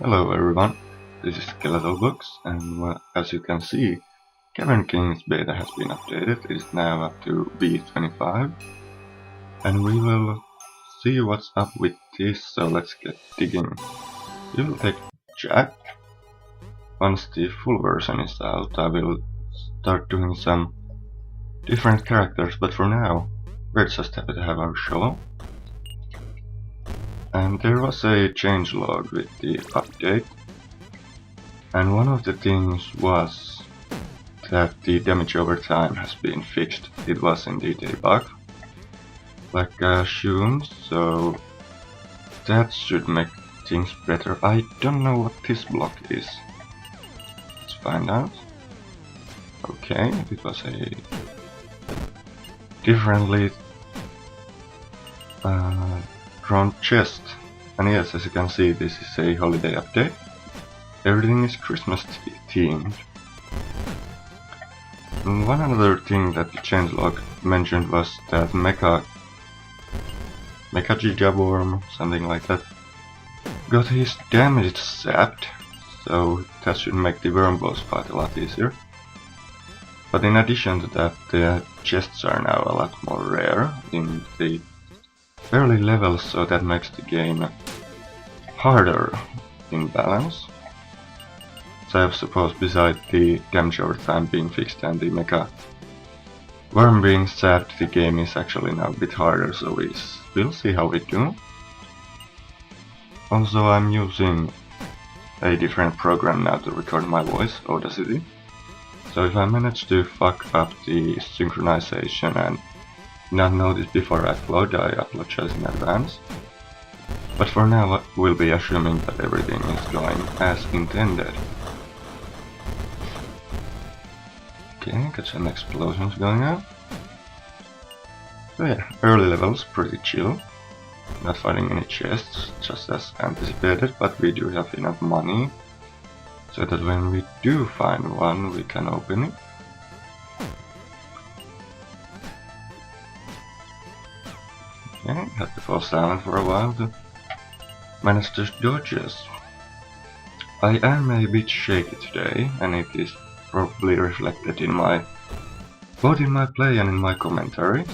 Hello everyone, this is Skeletal Books, and as you can see, Cavern King's beta has been updated. It is now up to b25, and we will see what's up with this, so let's get digging. We will take Jack. Once the full version is out, I will start doing some different characters, but for now, we're just happy to have our show. And there was a changelog with the update, and one of the things was that the damage over time has been fixed. It was indeed a bug, like I assumed, so that should make things better. I don't know what this block is. Let's find out. Okay, it was a differently drawn chest. And yes, as you can see, this is a holiday update. Everything is Christmas themed. And one other thing that the changelog mentioned was that Mecha Gigaworm, something like that, got his damage zapped, so that should make the worm boss fight a lot easier. But in addition to that, the chests are now a lot more rare in the early levels, so that makes the game harder in balance. So I suppose besides the damage over time being fixed and the Mecha Worm being zapped, the game is actually now a bit harder, so we'll see how we do. Also, I'm using a different program now to record my voice, Audacity. So if I manage to fuck up the synchronization and not notice before I upload, I apologize in advance. But for now, we'll be assuming that everything is going as intended. Okay, got some explosions going on. So yeah, early levels pretty chill. Not finding any chests, just as anticipated, but we do have enough money so that when we do find one, we can open it. Okay, had to fall silent for a while to manage those dodges. I am a bit shaky today, and it is probably reflected in both in my play and in my commentary.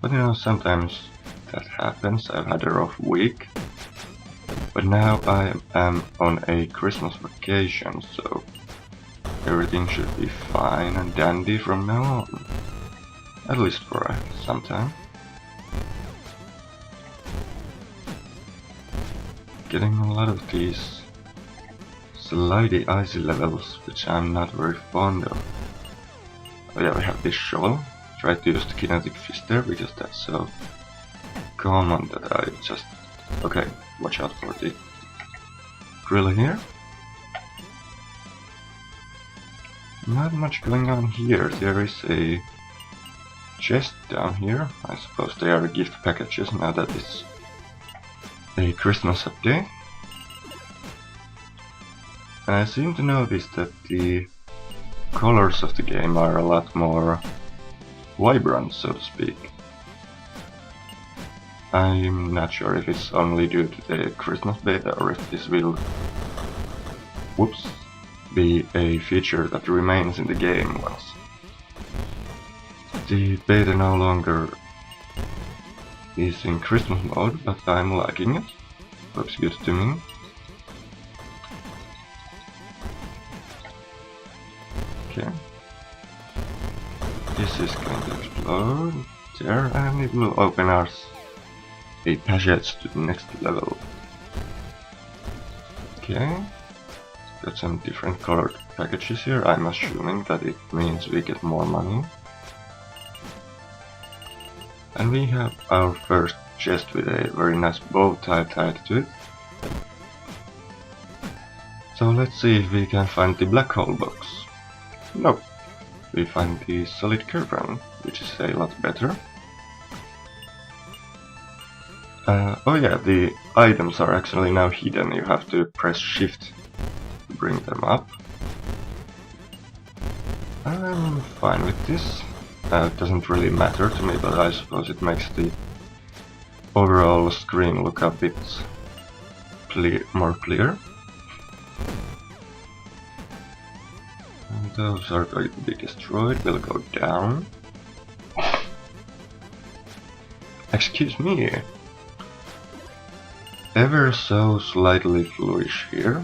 But you know, sometimes that happens. I've had a rough week. But now I am on a Christmas vacation, so everything should be fine and dandy from now on. At least for some time. Getting a lot of these slidey icy levels, which I'm not very fond of. Oh yeah, we have this shovel. Try to use the kinetic fist there because that's so common that I just... Okay, watch out for the drill here. Not much going on here. There is a chest down here. I suppose they are gift packages now that it's a Christmas update. And I seem to notice that the colors of the game are a lot more vibrant, so to speak. I'm not sure if it's only due to the Christmas beta or if this will be a feature that remains in the game once the beta no longer is in Christmas mode, but I'm liking it. Looks good to me. Okay. This is going to explode there, and it will open us a passage to the next level. Okay. Got some different colored packages here. I'm assuming that it means we get more money. And we have our first chest with a very nice bow tie tied to it. So let's see if we can find the black hole box. Nope. We find the solid cavern, which is a lot better. Oh yeah, the items are actually now hidden. You have to press shift to bring them up. I'm fine with this. It doesn't really matter to me, but I suppose it makes the overall screen look a bit more clear. And those are going to be destroyed, will go down. Excuse me. Ever so slightly fluish here.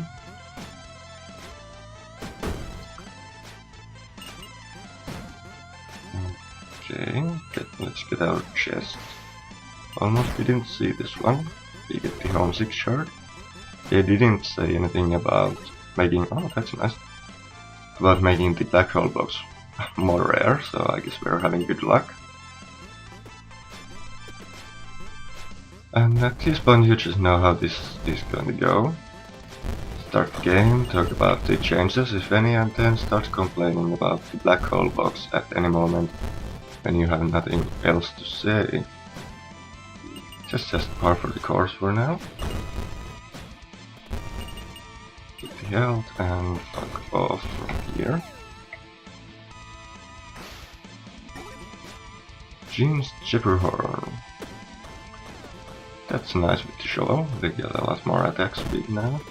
Okay, let's get our chest. Almost didn't see this one. We get the homesick shard. They didn't say anything about making... oh, that's nice. About making the black hole box more rare, so I guess we're having good luck. And at this point you just know how this is going to go. Start the game, talk about the changes, if any, and then start complaining about the black hole box at any moment when you have nothing else to say. Just par for the course for now. Get the health and fuck off from here. Jean's Chipperhorn. That's nice with the shovel, they get a lot more attack speed now.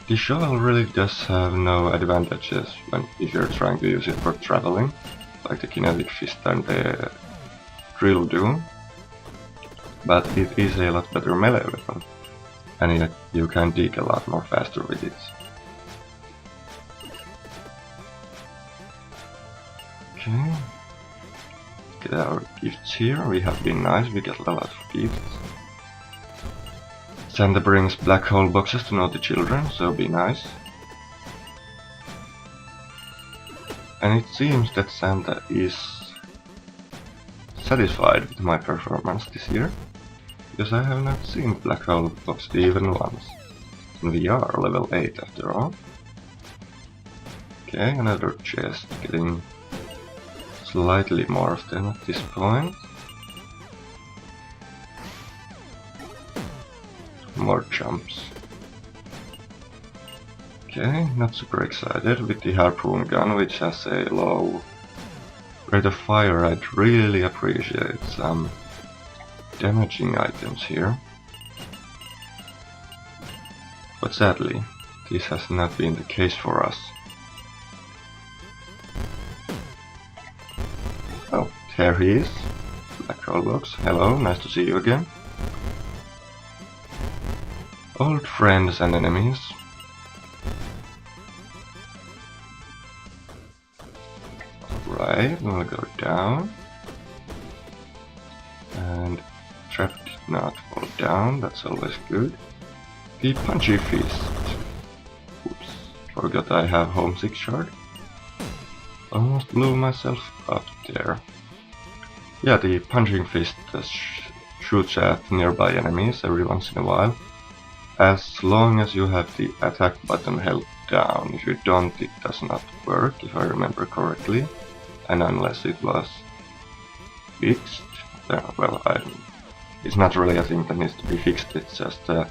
The shovel really does have no advantages if you're trying to use it for traveling, like the kinetic fist and the drill do. But it is a lot better melee weapon, and yet you can dig a lot more faster with it. Okay. Get our gifts here, we have been nice, we get a lot of gifts. Santa brings black hole boxes to naughty children, so be nice. And it seems that Santa is satisfied with my performance this year, because I have not seen black hole box even once. And we are level 8 after all. Okay, another chest, getting slightly more than at this point. More jumps. Okay, not super excited with the harpoon gun, which has a low rate of fire. I'd really appreciate some damaging items here. But sadly, this has not been the case for us. Oh, there he is. Black hole box. Hello, nice to see you again. Old friends and enemies. Alright, we'll go down. And trap did not fall down, that's always good. The punchy fist. Oops, forgot I have homesick shard. Almost blew myself up there. Yeah, the punching fist shoots at nearby enemies every once in a while. As long as you have the attack button held down. If you don't, it does not work, if I remember correctly. And unless it was fixed, well, it's not really a thing that needs to be fixed, it's just the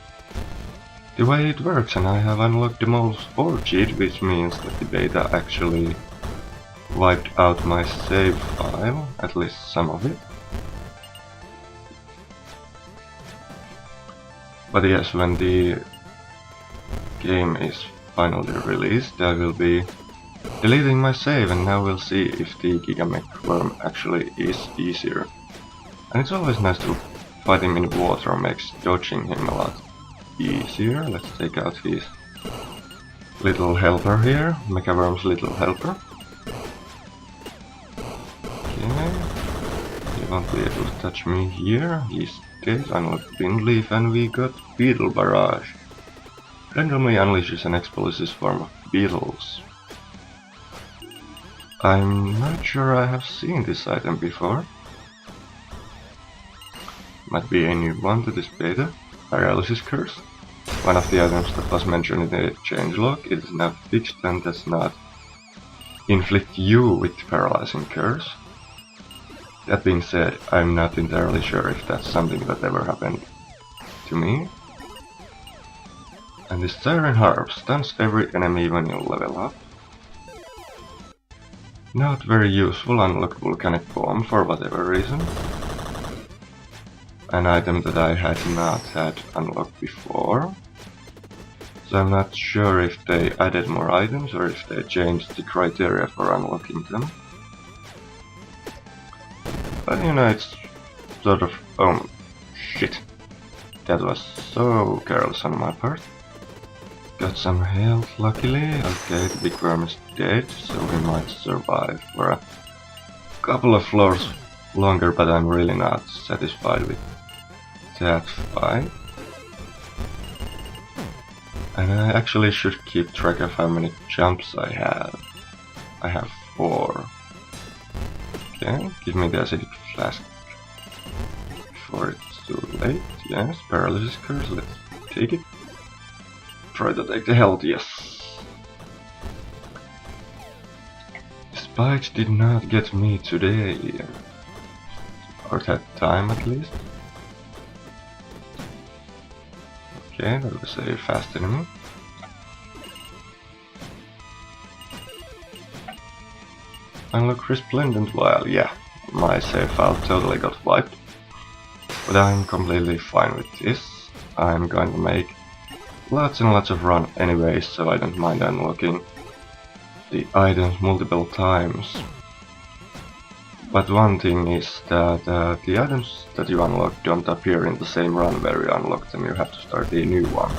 way it works, and I have unlocked the most orchid, which means that the beta actually wiped out my save file, at least some of it. But yes, when the game is finally released, I will be deleting my save, and now we'll see if the Gigamech worm actually is easier. And it's always nice to fight him in water, makes dodging him a lot easier. Let's take out his little helper here, Mechaworm's little helper. Okay, he won't be able to touch me here. He's dead, unlocked Wind Leaf, and we got Beetle Barrage. Randomly unleashes an explosive form of beetles. I'm not sure I have seen this item before. Might be a new one to this beta. Paralysis Curse. One of the items that was mentioned in the changelog. It is now fixed and does not inflict you with paralyzing curse. That being said, I'm not entirely sure if that's something that ever happened to me. And this Siren Harp stuns every enemy when you level up. Not very useful, unlock volcanic bomb for whatever reason. an item that I had not had unlocked before. So I'm not sure if they added more items or if they changed the criteria for unlocking them. But you know, it's sort of... oh shit. That was so careless on my part. Got some health, luckily. Okay, the big worm is dead, so we might survive for a couple of floors longer, but I'm really not satisfied with that fight. And I actually should keep track of how many jumps I have. I have 4. Okay, give me the acidic flask before it's too late. Yes, paralysis curse, let's take it. Try to take the health, yes. Spikes did not get me today. Or that time at least. Okay, that was a fast enemy. Unlock resplendent vial, yeah. My save file totally got wiped. But I'm completely fine with this. I'm going to make lots and lots of run anyways, so I don't mind unlocking the items multiple times. But one thing is that the items that you unlock don't appear in the same run where you unlock them, you have to start a new one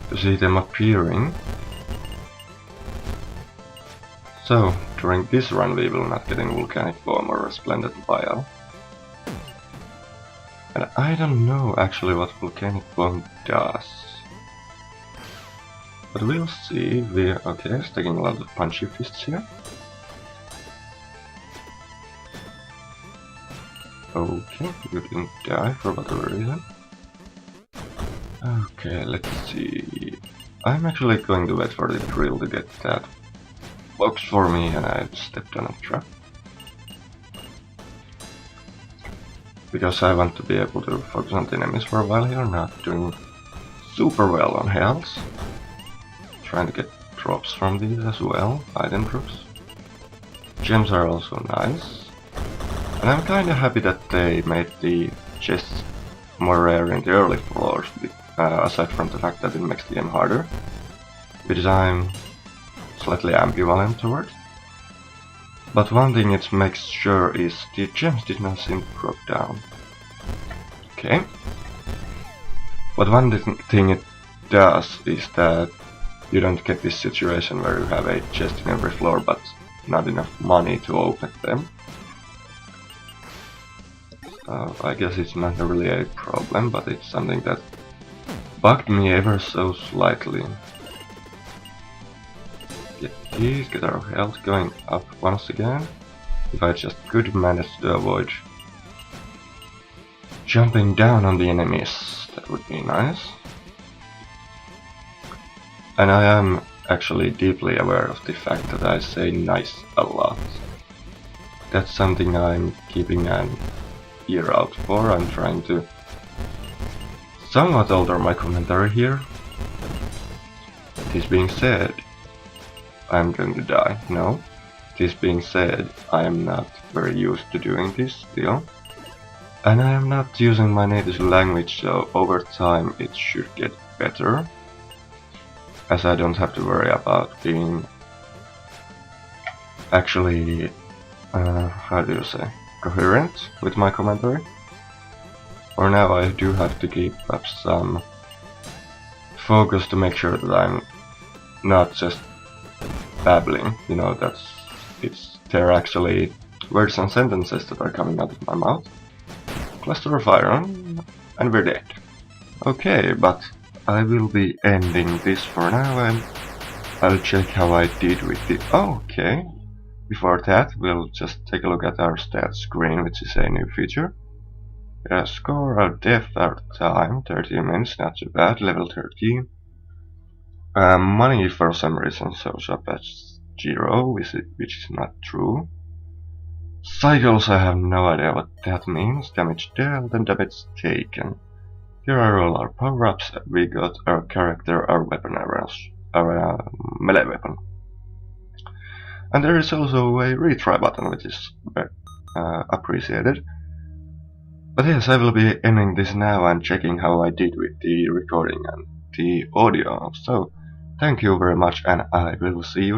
to see them appearing. So, during this run we will not get any volcanic bomb or resplendent vial. And I don't know actually what volcanic bomb does. But we'll see. Okay, taking a lot of punchy fists here. Okay, you didn't die for whatever reason. Okay, let's see. I'm actually going to wait for the drill to get that box for me, and I stepped on a trap. Because I want to be able to focus on the enemies for a while here, not doing super well on health. Trying to get drops from these as well, item drops. Gems are also nice. And I'm kinda happy that they made the chests more rare in the early floors, aside from the fact that it makes the game harder. Which I'm slightly ambivalent toward. But one thing it makes sure is the gems did not seem to drop down. Okay. But one thing it does is that you don't get this situation where you have a chest in every floor but not enough money to open them. So I guess it's not really a problem, but it's something that bugged me ever so slightly. Get these, get our health going up once again. If I just could manage to avoid jumping down on the enemies, that would be nice. And I am actually deeply aware of the fact that I say nice a lot. That's something I'm keeping an ear out for. I'm trying to somewhat alter my commentary here. This being said, I'm going to die. No. This being said, I am not very used to doing this still. And I am not using my native language, so over time it should get better. As I don't have to worry about being actually, how do you say, coherent with my commentary. For now I do have to keep up some focus to make sure that I'm not just babbling, you know, they're actually words and sentences that are coming out of my mouth. Cluster of iron, and we're dead. Okay, but I will be ending this for now, and I'll check how I did with it. Oh, okay. Before that, we'll just take a look at our stats screen, which is a new feature. Score, our death, our time, 30 minutes, not too bad, level 13. Money for some reason shows up as 0, which is not true. Cycles, I have no idea what that means. Damage dealt and damage taken. Here are all our power-ups. We got our character, our weapon arrows, our melee weapon. And there is also a retry button, which is appreciated. But yes, I will be ending this now and checking how I did with the recording and the audio. So, thank you very much, and I will see you